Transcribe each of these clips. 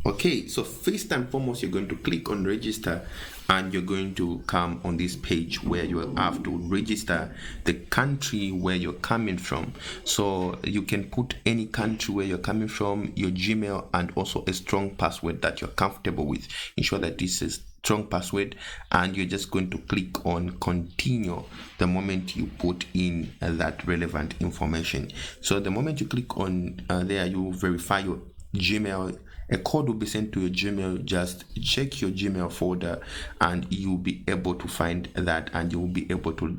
Okay, so first and foremost, you're going to click on register and you're going to come on this page where you will have to register the country where you're coming from. So you can put any country where you're coming from, your Gmail, and also a strong password that you're comfortable with. Ensure that this is strong password, and you're just going to click on continue the moment you put in that relevant information. So the moment you click on there, you verify your Gmail. A code will be sent to your Gmail. Just check your Gmail folder and you'll be able to find that, and you'll be able to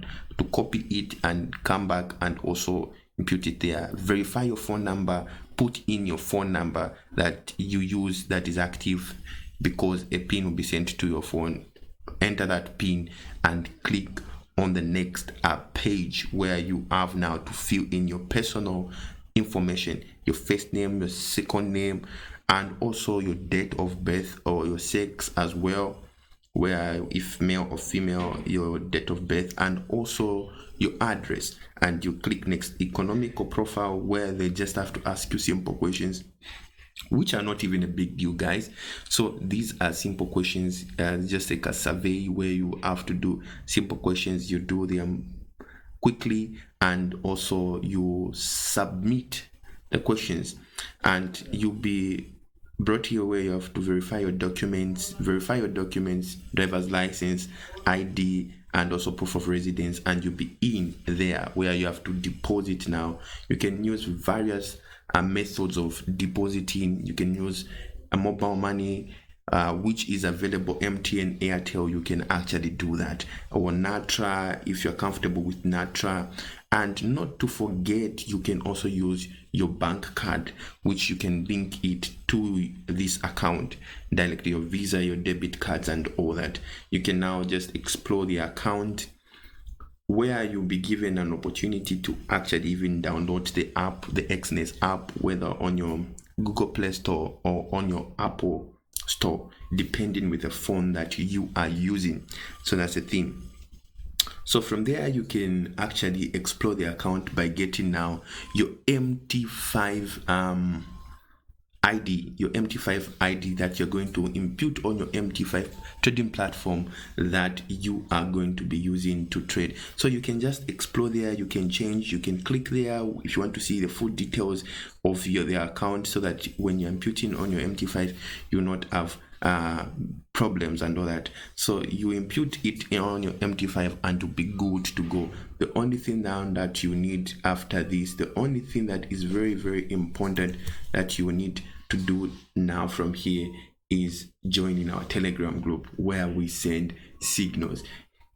copy it and come back and also impute it there. Verify your phone number, put in your phone number that you use that is active, because a pin will be sent to your phone. Enter that pin and click on the next page where you have now to fill in your personal information, your first name, your second name, and also your date of birth or your sex as well, where if male or female, your date of birth, and also your address. And you click next, economical profile, where they just have to ask you simple questions, which are not even a big deal, guys. So these are simple questions, just like a survey where you have to do simple questions. You do them quickly and also you submit the questions, and you'll be brought here where you have to verify your documents, driver's license, ID, and also proof of residence, and you'll be in there where you have to deposit. Now you can use various methods of depositing. You can use a mobile money, which is available, MTN, Airtel. You can actually do that, or Natra if you're comfortable with Natra. And not to forget, you can also use your bank card, which you can link it to this account directly, your Visa, your debit cards, and all that. You can now just explore the account, where you'll be given an opportunity to actually even download the app, the Exness app, whether on your Google Play Store or on your Apple Store, depending with the phone that you are using. So that's the thing. So from there, you can actually explore the account by getting now your MT5 ID, your MT5 ID that you're going to impute on your MT5 trading platform that you are going to be using to trade. So you can just explore there, you can change, you can click there if you want to see the full details of their account, so that when you're imputing on your MT5, you'll not have problems and all that. So you impute it on your MT5 and to be good to go. The only thing now that you need after this, the only thing that is very, very important that you need to do now from here is joining our Telegram group, where we send signals.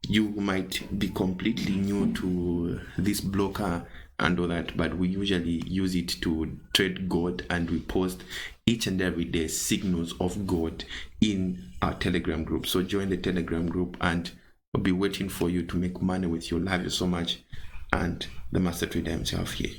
You might be completely new to this blocker and all that, but we usually use it to trade gold, and we post each and every day signals of gold in our Telegram group. So join the Telegram group and we'll be waiting for you to make money with you. Love you so much. And the master trader himself here.